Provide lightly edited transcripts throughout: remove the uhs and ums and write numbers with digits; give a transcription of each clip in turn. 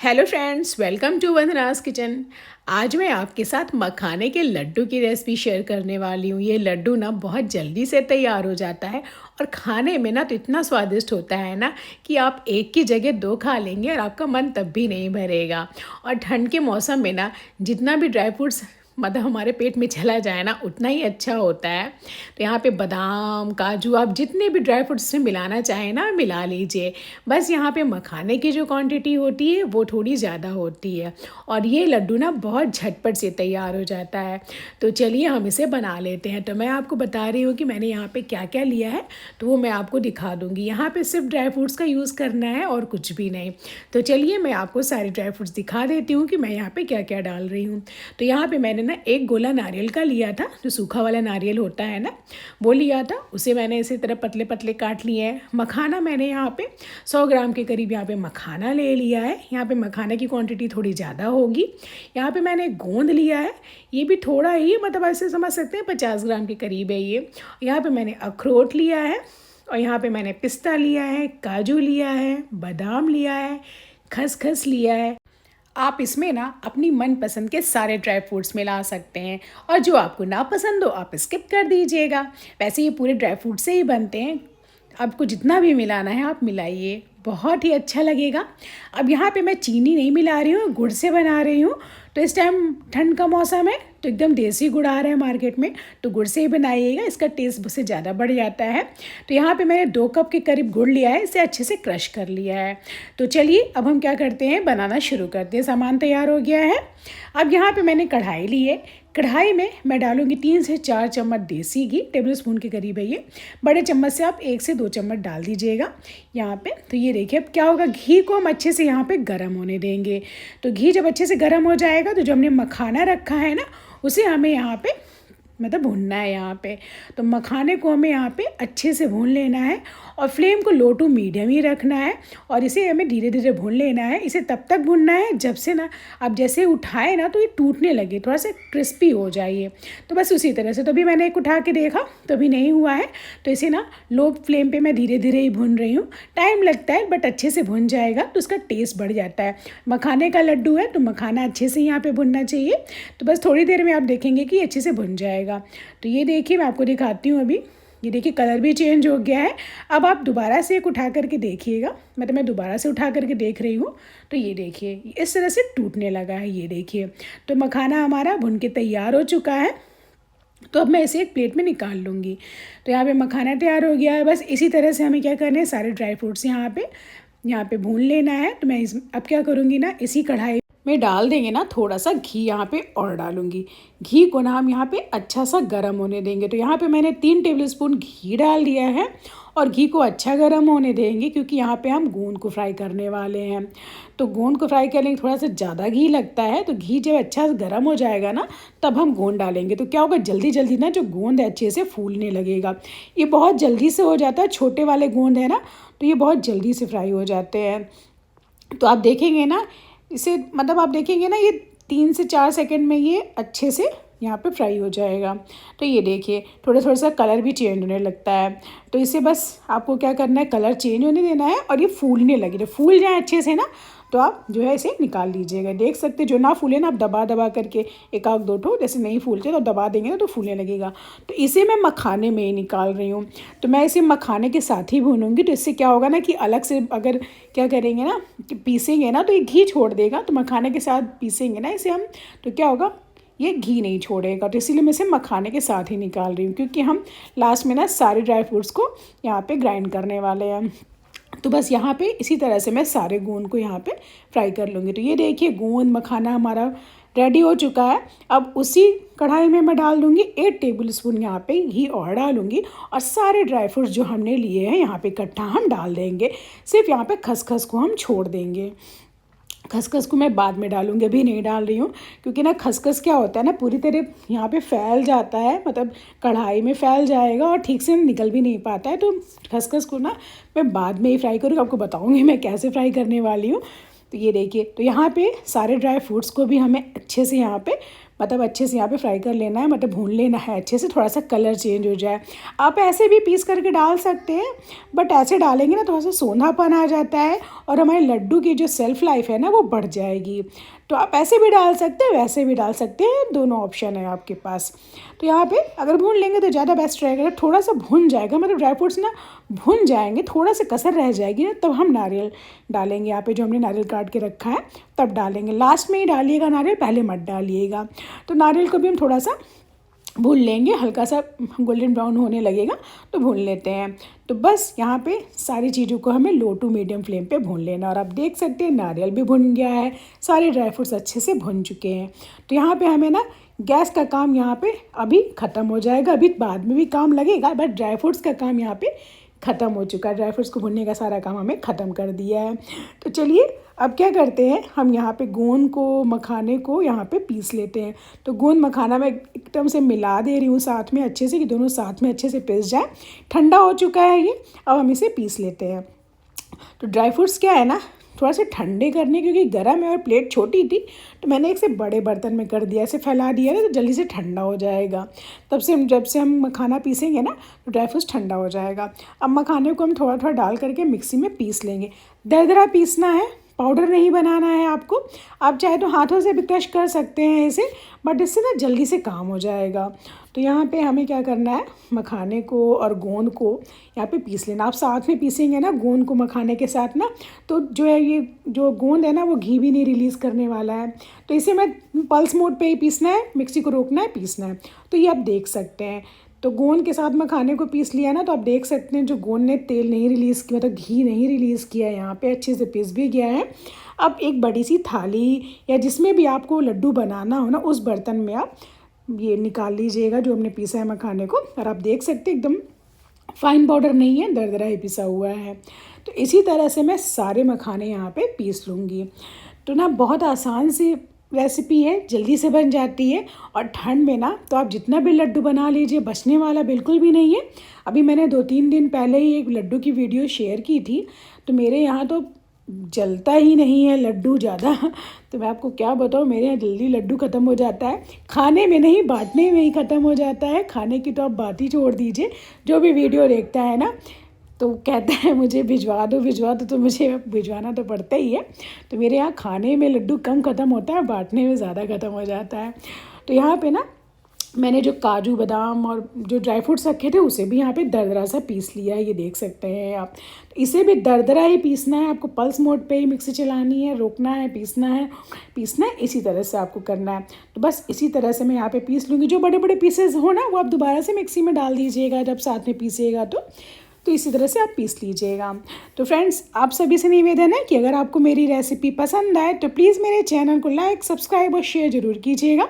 Hello friends, welcome to Vandana's kitchen. आज मैं आपके साथ मखाने के लड्डू की रेसिपी शेयर करने वाली हूँ। ये लड्डू ना बहुत जल्दी से तैयार हो जाता है और खाने में ना तो इतना स्वादिष्ट होता है ना कि आप एक की जगह दो खा लेंगे और आपका मन तब भी नहीं भरेगा। और ठंड के मौसम में ना जितना भी ड्राई फ्रूट्स मतलब हमारे पेट में चला जाए ना उतना ही अच्छा होता है। तो यहाँ पे बादाम, काजू, आप जितने भी ड्राई फ्रूट्स में मिलाना चाहें ना मिला लीजिए। बस यहाँ पे मखाने की जो क्वांटिटी होती है वो थोड़ी ज़्यादा होती है और ये लड्डू ना बहुत झटपट से तैयार हो जाता है। तो चलिए हम इसे बना लेते हैं। तो मैं आपको बता रही हूँ कि मैंने यहाँ पे क्या क्या लिया है, तो वो मैं आपको दिखा दूँगी। यहाँ पे सिर्फ ड्राई फ्रूट्स का यूज़ करना है और कुछ भी नहीं। तो चलिए मैं आपको सारे ड्राई फ्रूट्स दिखा देती हूँ कि मैं यहाँ पे क्या क्या डाल रही हूँ। तो यहाँ पे मैंने ना एक गोला नारियल का लिया था, जो सूखा वाला नारियल होता है ना वो लिया था। उसे मैंने इसी तरह पतले पतले काट लिए हैं। मखाना मैंने यहाँ पे 100 ग्राम के करीब यहाँ पे मखाना ले लिया है। यहाँ पे मखाने की क्वांटिटी थोड़ी ज़्यादा होगी। यहाँ पे मैंने गोंद लिया है, ये भी थोड़ा ही मतलब ऐसे समझ सकते हैं 50 ग्राम के करीब है ये। यहाँ पे मैंने अखरोट लिया है और यहाँ पे मैंने पिस्ता लिया है, काजू लिया है, बादाम लिया है, खसखस लिया है। आप इसमें ना अपनी मनपसंद के सारे ड्राई फ्रूट्स मिला सकते हैं और जो आपको ना पसंद हो आप स्किप कर दीजिएगा। वैसे ये पूरे ड्राई फ्रूट से ही बनते हैं, आपको जितना भी मिलाना है आप मिलाइए, बहुत ही अच्छा लगेगा। अब यहाँ पे मैं चीनी नहीं मिला रही हूँ, गुड़ से बना रही हूँ। तो इस टाइम ठंड का मौसम है तो एकदम देसी गुड़ आ रहा है मार्केट में, तो गुड़ से ही बनाइएगा, इसका टेस्ट उससे ज़्यादा बढ़ जाता है। तो यहाँ पे मैंने 2 कप के करीब गुड़ लिया है, इसे अच्छे से क्रश कर लिया है। तो चलिए अब हम क्या करते हैं, बनाना शुरू करते हैं। सामान तैयार हो गया है। अब यहाँ पे मैंने कढ़ाई ली है। कढ़ाई में मैं डालूंगी 3 से 4 चम्मच देसी घी, टेबल स्पून के करीब है ये। बड़े चम्मच से आप 1 से 2 चम्मच डाल दीजिएगा यहाँ पे। तो ये देखिए अब क्या होगा, घी को हम अच्छे से यहाँ पे गर्म होने देंगे। तो घी जब अच्छे से गर्म हो जाएगा तो जो हमने मखाना रखा है ना उसे हमें यहाँ पे मतलब भूनना है यहाँ पे। तो मखाने को हमें यहाँ पे अच्छे से भून लेना है और फ्लेम को लो टू मीडियम ही रखना है और इसे हमें धीरे धीरे भून लेना है। इसे तब तक भूनना है जब से ना आप जैसे उठाए ना तो ये टूटने लगे, थोड़ा सा क्रिस्पी हो जाइए। तो बस उसी तरह से। तो अभी मैंने एक उठा के देखा तो अभी नहीं हुआ है, तो इसे ना लो फ्लेम पे मैं धीरे धीरे ही भून रही हूँ। टाइम लगता है बट अच्छे से भुन जाएगा तो उसका टेस्ट बढ़ जाता है। मखाने का लड्डू है तो मखाना अच्छे से यहाँ पे भुनना चाहिए। तो बस थोड़ी देर में आप देखेंगे कि अच्छे से भुन जाएगा। तो ये देखिए मैं आपको दिखाती हूँ। अभी ये देखिए कलर भी चेंज हो गया है। अब आप दोबारा से एक उठा करके देखिएगा, मतलब मैं दोबारा से उठा करके देख रही हूँ। तो ये देखिए इस तरह से टूटने लगा है, ये देखिए। तो मखाना हमारा भुन के तैयार हो चुका है। तो अब मैं इसे एक प्लेट में निकाल लूँगी। तो यहाँ पे मखाना तैयार हो गया है। बस इसी तरह से हमें क्या करना है, सारे ड्राई फ्रूट्स यहाँ पे भून लेना है। तो मैं अब क्या करूँगी ना, इसी कढ़ाई में डाल देंगे ना थोड़ा सा घी यहाँ पे और डालूंगी। घी को ना हम यहाँ पे अच्छा सा गर्म होने देंगे। तो यहाँ पे मैंने 3 टेबलस्पून घी डाल दिया है और घी को अच्छा गर्म होने देंगे क्योंकि यहाँ पे हम गोंद को फ्राई करने वाले हैं। तो गोंद को फ्राई करने थोड़ा सा ज़्यादा घी लगता है। तो घी जब अच्छा गर्म हो जाएगा ना तब हम गोंद डालेंगे। तो क्या होगा, जल्दी जल्दी ना जो गोंद है अच्छे से फूलने लगेगा। ये बहुत जल्दी से हो जाता है, छोटे वाले गोंद है ना तो ये बहुत जल्दी से फ्राई हो जाते हैं। तो आप देखेंगे ना इसे, मतलब आप देखेंगे ना ये 3 से 4 सेकंड में ये अच्छे से यहाँ पे फ्राई हो जाएगा। तो ये देखिए थोड़ा सा कलर भी चेंज होने लगता है। तो इसे बस आपको क्या करना है, कलर चेंज होने देना है और ये फूलने लगे। जब फूल जाए अच्छे से ना तो आप जो है इसे निकाल लीजिएगा। देख सकते जो ना फूले ना आप दबा दबा करके एक आध दो ठो, जैसे नहीं फूलते तो दबा देंगे ना तो फूलने लगेगा। तो इसे मैं मखाने में ही निकाल रही हूँ। तो मैं इसे मखाने के साथ ही भूनूंगी। तो इससे क्या होगा ना कि अलग से अगर क्या करेंगे ना कि पीसेंगे ना तो ये घी छोड़ देगा। तो मखाने के साथ पीसेंगे ना इसे हम तो क्या होगा, ये घी नहीं छोड़ेगा। तो इसीलिए मैं इसे मखाने के साथ ही निकाल रही हूँ क्योंकि हम लास्ट में ना सारे ड्राई फ्रूट्स को यहाँ पे ग्राइंड करने वाले हैं। तो बस यहाँ पे इसी तरह से मैं सारे गोंद को यहाँ पे फ्राई कर लूँगी। तो ये देखिए गोंद मखाना हमारा रेडी हो चुका है। अब उसी कढ़ाई में मैं डाल दूँगी 1 टेबलस्पून यहाँ पे घी और डालूँगी और सारे ड्राई फ्रूट्स जो हमने लिए हैं यहाँ पे इकट्ठा हम डाल देंगे। सिर्फ यहाँ पे खसखस को हम छोड़ देंगे। खसखस को मैं बाद में डालूंगी, अभी नहीं डाल रही हूँ क्योंकि ना खसखस क्या होता है ना पूरी तरह यहाँ पे फैल जाता है, मतलब कढ़ाई में फैल जाएगा और ठीक से निकल भी नहीं पाता है। तो खसखस को ना मैं बाद में ही फ्राई करूँगी, आपको बताऊँगी मैं कैसे फ्राई करने वाली हूँ। तो ये देखिए तो यहाँ पे सारे ड्राई फ्रूट्स को भी हमें अच्छे से यहाँ पे मतलब अच्छे से यहाँ पे फ्राई कर लेना है, मतलब भून लेना है अच्छे से, थोड़ा सा कलर चेंज हो जाए। आप ऐसे भी पीस करके डाल सकते हैं, बट ऐसे डालेंगे ना थोड़ा सा सोनापन आ जाता है और हमारे लड्डू की जो सेल्फ लाइफ है ना वो बढ़ जाएगी। तो आप ऐसे भी डाल सकते हैं, वैसे भी डाल सकते हैं, दोनों ऑप्शन है आपके पास। तो यहाँ पे अगर भून लेंगे तो ज़्यादा बेस्ट रहेगा। थोड़ा सा भुन जाएगा, मतलब ड्राई फ्रूट्स ना भुन जाएंगे, थोड़ा सा कसर रह जाएगी ना, तब हम नारियल डालेंगे। यहाँ पे जो हमने नारियल काट के रखा है तब डालेंगे। लास्ट में ही डालिएगा नारियल, पहले मत डालिएगा। तो नारियल को भी हम थोड़ा सा भून लेंगे, हल्का सा गोल्डन ब्राउन होने लगेगा तो भून लेते हैं। तो बस यहाँ पे सारी चीज़ों को हमें लो टू मीडियम फ्लेम पे भून लेना। और आप देख सकते हैं नारियल भी भुन गया है, सारे ड्राई फ्रूट्स अच्छे से भुन चुके हैं। तो यहाँ पे हमें ना गैस का काम यहाँ पे अभी ख़त्म हो जाएगा। अभी बाद में भी काम लगेगा, बट ड्राई फ्रूट्स का काम यहाँ पे ख़त्म हो चुका है। ड्राई फ्रूट्स को भुनने का सारा काम हमें ख़त्म कर दिया है। तो चलिए अब क्या करते हैं, हम यहाँ पे गोंद को, मखाने को यहाँ पे पीस लेते हैं। तो गोंद मखाना मैं एकदम से मिला दे रही हूँ साथ में अच्छे से, कि दोनों साथ में अच्छे से पिस जाए। ठंडा हो चुका है ये, अब हम इसे पीस लेते हैं। तो ड्राई फ्रूट्स क्या है ना, थोड़ा सा ठंडे करने, क्योंकि गर्म है और प्लेट छोटी थी तो मैंने इसे बड़े बर्तन में कर दिया, ऐसे फैला दिया ना तो जल्दी से ठंडा हो जाएगा। जब से हम मखाना पीसेंगे ना तो ड्राई फ्रूट्स ठंडा हो जाएगा। अब मखाने को हम थोड़ा थोड़ा डाल करके मिक्सी में पीस लेंगे। दरदरा पीसना है, पाउडर नहीं बनाना है आपको। आप चाहे तो हाथों से भी क्रश कर सकते हैं इसे, बट इससे ना जल्दी से काम हो जाएगा। तो यहाँ पे हमें क्या करना है, मखाने को और गोंद को यहाँ पे पीस लेना। आप साथ में पीसेंगे ना गोंद को मखाने के साथ ना, तो जो है ये जो गोंद है ना वो घी भी नहीं रिलीज़ करने वाला है। तो इसे मैं पल्स मोड पे ही पीसना है, मिक्सी को रोकना है, पीसना है। तो ये आप देख सकते हैं। तो गोंद के साथ मखाने को पीस लिया ना, तो आप देख सकते हैं जो गोंद ने तेल नहीं रिलीज़ किया, मतलब घी नहीं रिलीज़ किया, यहाँ पे अच्छे से पिस भी गया है। अब एक बड़ी सी थाली या जिसमें भी आपको लड्डू बनाना हो ना, उस बर्तन में आप ये निकाल लीजिएगा जो हमने पीसा है मखाने को। और आप देख सकते हैं एकदम फाइन पाउडर नहीं है, दरदरा ही पिसा हुआ है। तो इसी तरह से मैं सारे मखाने यहाँ पे पीस लूँगी। तो ना बहुत आसान सी रेसिपी है, जल्दी से बन जाती है। और ठंड में ना तो आप जितना भी लड्डू बना लीजिए, बचने वाला बिल्कुल भी नहीं है। अभी मैंने 2-3 दिन पहले ही एक लड्डू की वीडियो शेयर की थी, तो मेरे यहाँ तो जलता ही नहीं है लड्डू ज़्यादा। तो मैं आपको क्या बताऊँ, मेरे यहाँ जल्दी लड्डू ख़त्म हो जाता है। खाने में नहीं, बांटने में ही ख़त्म हो जाता है। खाने की तो आप बात ही छोड़ दीजिए। जो भी वीडियो देखता है ना तो कहता है मुझे भिजवा दो भिजवा दो, तो मुझे भिजवाना तो पड़ता ही है। तो मेरे यहाँ खाने में लड्डू कम ख़त्म होता है, बांटने में ज़्यादा ख़त्म हो जाता है। तो यहाँ पे ना मैंने जो काजू बादाम और जो ड्राई फ्रूट्स रखे थे उसे भी यहाँ पे दरदरा सा पीस लिया है, ये देख सकते हैं आप। तो इसे भी दरदरा ही पीसना है आपको, पल्स मोड पे ही मिक्सी चलानी है, रोकना है, पीसना है, इसी तरह से आपको करना है। तो बस इसी तरह से मैं यहाँ पे पीस लूँगी। जो बड़े बड़े पीसेस हो ना वो आप दोबारा से मिक्सी में डाल दीजिएगा जब साथ में पीसिएगा तो इसी तरह से आप पीस लीजिएगा। तो फ्रेंड्स, आप सभी से निवेदन है कि अगर आपको मेरी रेसिपी पसंद आए तो प्लीज़ मेरे चैनल को लाइक, सब्सक्राइब और शेयर ज़रूर कीजिएगा।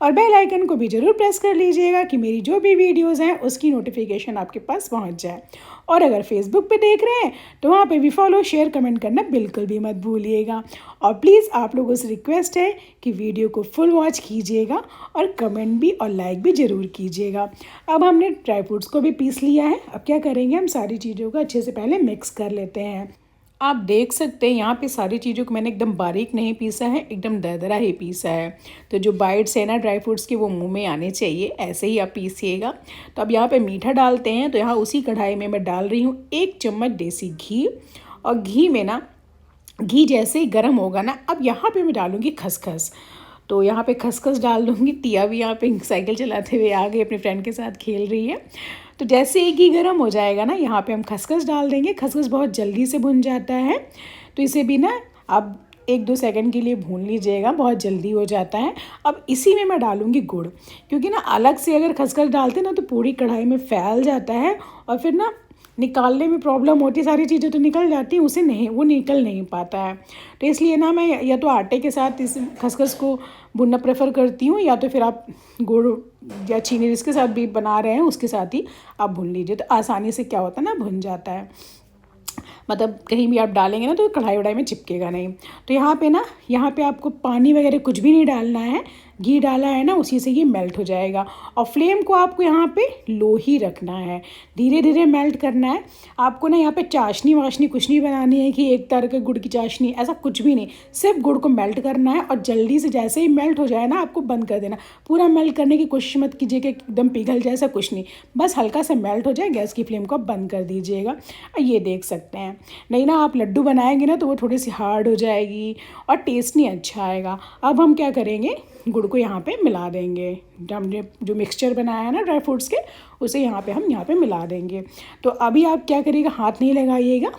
और बेल आइकन को भी ज़रूर प्रेस कर लीजिएगा कि मेरी जो भी वीडियोज़ हैं उसकी नोटिफिकेशन आपके पास पहुंच जाए। और अगर फेसबुक पे देख रहे हैं तो वहाँ पे भी फॉलो, शेयर, कमेंट करना बिल्कुल भी मत भूलिएगा। और प्लीज़ आप लोगों से रिक्वेस्ट है कि वीडियो को फुल वॉच कीजिएगा और कमेंट भी और लाइक भी ज़रूर कीजिएगा। अब हमने ड्राई फ्रूट्स को भी पीस लिया है। अब क्या करेंगे, हम सारी चीज़ों को अच्छे से पहले मिक्स कर लेते हैं। आप देख सकते हैं यहाँ पे सारी चीज़ों को मैंने एकदम बारीक नहीं पीसा है, एकदम दरदरा ही पीसा है। तो जो बाइट्स है ना ड्राई फ्रूट्स के वो मुंह में आने चाहिए, ऐसे ही आप पीसिएगा। तो अब यहाँ पे मीठा डालते हैं। तो यहाँ उसी कढ़ाई में मैं डाल रही हूँ 1 चम्मच देसी घी। और घी में ना, घी जैसे ही गर्म होगा ना, अब यहाँ पे मैं डालूँगी खसखस। तो यहाँ पे खसखस डाल दूँगी। तिया भी यहाँ पे साइकिल चलाते हुए आ गई, अपने फ्रेंड के साथ खेल रही है। तो जैसे ही घी गर्म हो जाएगा ना, यहाँ पे हम खसखस डाल देंगे। खसखस बहुत जल्दी से भुन जाता है, तो इसे भी ना आप 1-2 सेकंड के लिए भून लीजिएगा, बहुत जल्दी हो जाता है। अब इसी में मैं डालूँगी गुड़, क्योंकि ना अलग से अगर खसखस डालते ना तो पूरी कढ़ाई में फैल जाता है और फिर ना निकालने में प्रॉब्लम होती है। सारी चीज़ें तो निकल जाती हैं, उसे नहीं, वो निकल नहीं पाता है। तो इसलिए ना मैं या तो आटे के साथ इस खसखस को भुनना प्रेफर करती हूँ, या तो फिर आप गुड़ या चीनी जिसके साथ भी बना रहे हैं उसके साथ ही आप भून लीजिए। तो आसानी से क्या होता है ना, भुन जाता है। मतलब कहीं भी आप डालेंगे ना तो कढ़ाई वढ़ाई में चिपकेगा नहीं। तो यहाँ पे आपको पानी वगैरह कुछ भी नहीं डालना है, घी डाला है ना उसी से ये मेल्ट हो जाएगा। और फ्लेम को आपको यहाँ पे लो ही रखना है, धीरे धीरे मेल्ट करना है। आपको ना यहाँ पे चाशनी वाशनी कुछ नहीं बनानी है कि एक तरह के गुड़ की चाशनी, ऐसा कुछ भी नहीं, सिर्फ गुड़ को मेल्ट करना है। और जल्दी से जैसे ही मेल्ट हो जाए ना आपको बंद कर देना। पूरा मेल्ट करने की कोशिश मत कीजिए कि एकदम पिघल जाए, ऐसा कुछ नहीं, बस हल्का सा मेल्ट हो जाए, गैस की फ्लेम को बंद कर दीजिएगा। और ये देख सकते हैं, नहीं ना आप लड्डू बनाएंगे ना तो वो थोड़ी सी हार्ड हो जाएगी और टेस्ट नहीं अच्छा आएगा। अब हम क्या करेंगे, गुड़ को यहाँ पे मिला देंगे। हमने जो मिक्सचर बनाया है ना ड्राई फ्रूट्स के, उसे यहाँ पे मिला देंगे। तो अभी आप क्या करिएगा, हाथ नहीं लगाइएगा,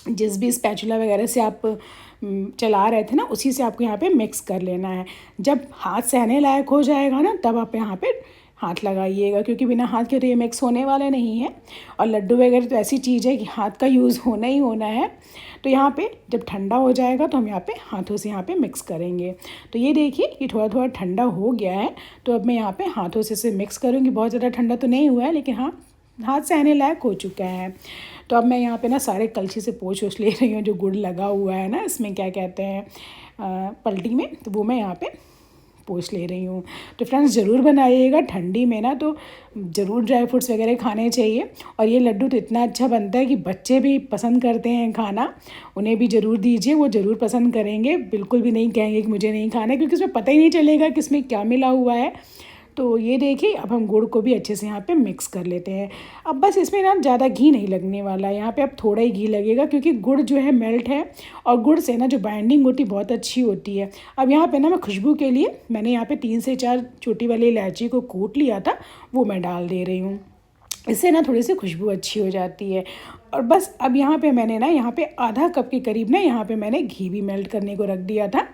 जिस भी स्पैचुला वगैरह से आप चला रहे थे ना उसी से आपको यहाँ पे मिक्स कर लेना है। जब हाथ सहने लायक हो जाएगा ना तब आप यहाँ पे हाथ लगाइएगा, क्योंकि बिना हाथ के तो ये मिक्स होने वाले नहीं है। और लड्डू वगैरह तो ऐसी चीज़ है कि हाथ का यूज़ होना ही होना है। तो यहाँ पे जब ठंडा हो जाएगा तो हम यहाँ पे हाथों से यहाँ पे मिक्स करेंगे। तो ये देखिए ये थोड़ा थोड़ा ठंडा हो गया है। तो अब मैं यहाँ पे हाथों से इसे मिक्स करूँगी। बहुत ज़्यादा ठंडा तो नहीं हुआ है, लेकिन हाँ हाथ सहने लायक हो चुका है। तो अब मैं यहाँ पे ना सारे कलछी से पोंछ ले रही हूँ जो गुड़ लगा हुआ है ना, इसमें क्या कहते हैं पलटी में, तो वो मैं यहाँ पे पोंछ ले रही हूँ। तो फ्रेंड्स ज़रूर बनाइएगा, ठंडी में ना तो ज़रूर ड्राई फ्रूट्स वगैरह खाने चाहिए। और ये लड्डू तो इतना अच्छा बनता है कि बच्चे भी पसंद करते हैं खाना, उन्हें भी ज़रूर दीजिए, वो ज़रूर पसंद करेंगे, बिल्कुल भी नहीं कहेंगे कि मुझे नहीं खाना है, क्योंकि उसमें पता ही नहीं चलेगा कि इसमें क्या मिला हुआ है। तो ये देखिए अब हम गुड़ को भी अच्छे से यहाँ पे मिक्स कर लेते हैं। अब बस इसमें ना ज़्यादा घी नहीं लगने वाला है, यहाँ पे अब थोड़ा ही घी लगेगा, क्योंकि गुड़ जो है मेल्ट है और गुड़ से ना जो बाइंडिंग होती है बहुत अच्छी होती है। अब यहाँ पे ना मैं खुशबू के लिए मैंने यहाँ पे 3 से 4 छोटी वाली इलायची को कूट लिया था, वो मैं डाल दे रही हूँ। इससे ना थोड़ी सी खुशबू अच्छी हो जाती है। और बस अब यहाँ पे मैंने ना यहाँ पे आधा कप के करीब ना यहाँ पे मैंने घी भी मेल्ट करने को रख दिया था।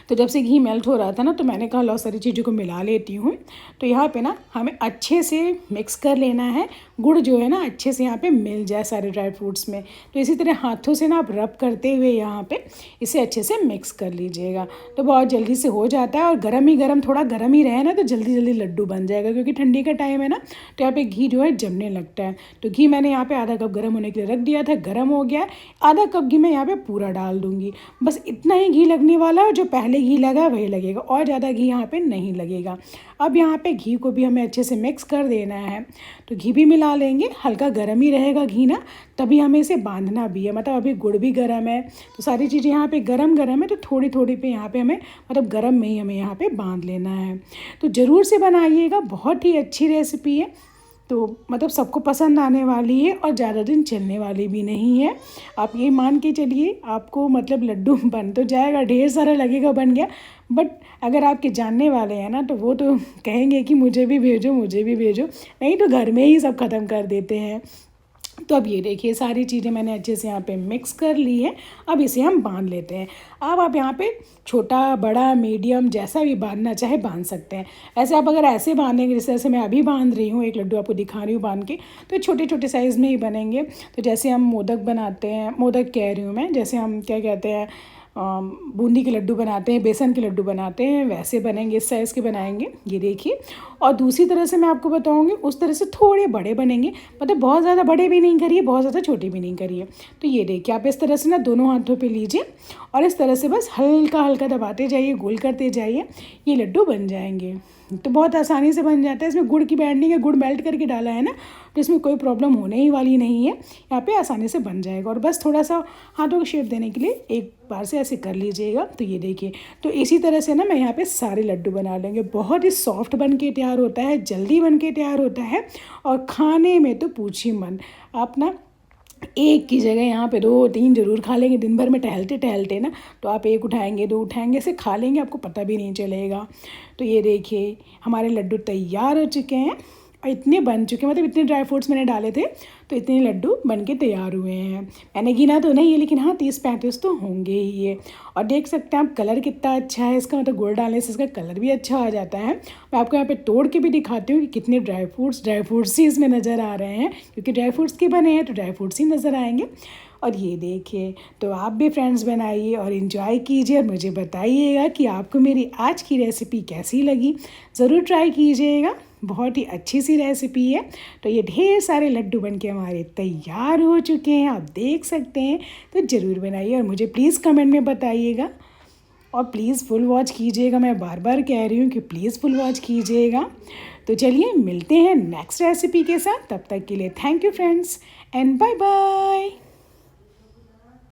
तो जब से घी मेल्ट हो रहा था ना तो मैंने कहा लो सारी चीज़ों को मिला लेती हूँ। तो यहाँ पे ना हमें अच्छे से मिक्स कर लेना है, गुड़ जो है ना अच्छे से यहाँ पे मिल जाए सारे ड्राई फ्रूट्स में। तो इसी तरह हाथों से ना आप रब करते हुए यहाँ पे इसे अच्छे से मिक्स कर लीजिएगा। तो बहुत जल्दी से हो जाता है, और गर्म ही गर्म, थोड़ा गर्म ही रहे ना तो जल्दी जल्दी लड्डू बन जाएगा, क्योंकि ठंडी का टाइम है ना तो यहाँ पे घी जो है जमने लगता है। तो घी मैंने यहाँ पे आधा कप गर्म होने के लिए रख दिया था, गर्म हो गया। आधा कप घी मैं यहाँ पे पूरा डाल दूँगी, बस इतना ही घी लगने वाला है, जो पहले घी लगा वही लगेगा, और ज़्यादा घी यहाँ पे नहीं लगेगा। अब यहाँ पे घी को भी हमें अच्छे से मिक्स कर देना है। तो घी भी मिला लेंगे, हल्का गर्म ही रहेगा घी ना, तभी हमें इसे बांधना भी है। मतलब अभी गुड़ भी गर्म है तो सारी चीज़ें यहाँ पे गर्म गर्म है, तो थोड़ी थोड़ी पे यहाँ पे हमें मतलब गर्म में ही हमें यहाँ पे बांध लेना है। तो ज़रूर से बनाइएगा, बहुत ही अच्छी रेसिपी है। तो मतलब सबको पसंद आने वाली है और ज़्यादा दिन चलने वाली भी नहीं है। आप ये मान के चलिए आपको मतलब लड्डू बन तो जाएगा, ढेर सारा लगेगा बन गया, बट अगर आपके जानने वाले हैं ना तो वो तो कहेंगे कि मुझे भी भेजो, मुझे भी भेजो, नहीं तो घर में ही सब ख़त्म कर देते हैं। तो अब ये देखिए सारी चीज़ें मैंने अच्छे से यहाँ पे मिक्स कर ली है। अब इसे हम बांध लेते हैं। अब आप यहाँ पे छोटा बड़ा मीडियम जैसा भी बांधना चाहे बांध सकते हैं। ऐसे आप अगर ऐसे बांधेंगे जैसे जैसे मैं अभी बांध रही हूँ, एक लड्डू आपको दिखा रही हूँ बांध के, तो छोटे छोटे साइज़ में ही बनेंगे। तो जैसे हम मोदक बनाते हैं, मोदक कह रही हूँ मैं, जैसे हम क्या कहते हैं बूंदी के लड्डू बनाते हैं, बेसन के लड्डू बनाते हैं, वैसे बनेंगे, इस साइज़ के बनाएंगे, ये देखिए। और दूसरी तरह से मैं आपको बताऊंगी उस तरह से थोड़े बड़े बनेंगे, मतलब बहुत ज़्यादा बड़े भी नहीं करिए, बहुत ज़्यादा छोटे भी नहीं करिए। तो ये देखिए आप इस तरह से ना दोनों हाथों पे लीजिए और इस तरह से बस हल्का हल्का दबाते जाइए, गोल करते जाइए, ये लड्डू बन जाएंगे। तो बहुत आसानी से बन जाता है। इसमें गुड़ की बाइंडिंग है, गुड़ मेल्ट करके डाला है ना, तो इसमें कोई प्रॉब्लम होने ही वाली नहीं है, यहाँ पे आसानी से बन जाएगा। और बस थोड़ा सा हाथों को शेप देने के लिए एक बार से ऐसे कर लीजिएगा। तो ये देखिए, तो इसी तरह से ना मैं यहाँ पे सारे लड्डू बना लेंगे। बहुत ही सॉफ्ट बन के तैयार होता है, जल्दी बन के तैयार होता है, और खाने में तो पूछिए मन, आप ना एक की जगह यहाँ पे 2-3 ज़रूर खा लेंगे। दिन भर में टहलते टहलते ना तो आप एक उठाएंगे, 2 उठाएंगे, ऐसे खा लेंगे, आपको पता भी नहीं चलेगा। तो ये देखिए हमारे लड्डू तैयार हो चुके हैं, और इतने बन चुके हैं, मतलब इतने ड्राई फ्रूट्स मैंने डाले थे तो इतने लड्डू बन के तैयार हुए हैं। मैंने गिना तो नहीं है, लेकिन हाँ 30-35 तो होंगे ही ये। और देख सकते हैं आप कलर कितना अच्छा है इसका, मतलब गुड़ डालने से इसका कलर भी अच्छा आ जाता है। मैं आपको यहाँ पे तोड़ के भी दिखाती हूँ कि कितने ड्राई फ्रूट्स ही इसमें नज़र आ रहे हैं, क्योंकि ड्राई फ्रूट्स के बने हैं तो ड्राई फ्रूट्स ही नज़र आएंगे। और ये देखिए, तो आप भी फ्रेंड्स बनाइए और इन्जॉय कीजिए, और मुझे बताइएगा कि आपको मेरी आज की रेसिपी कैसी लगी। ज़रूर ट्राई कीजिएगा। बहुत ही अच्छी सी रेसिपी है। तो ये ढेर सारे लड्डू बन के हमारे तैयार हो चुके हैं, आप देख सकते हैं। तो ज़रूर बनाइए और मुझे प्लीज़ कमेंट में बताइएगा और प्लीज़ फुल वॉच कीजिएगा। मैं बार बार कह रही हूँ कि प्लीज़ फुल वॉच कीजिएगा। तो चलिए मिलते हैं नेक्स्ट रेसिपी के साथ, तब तक के लिए thank you friends and bye bye.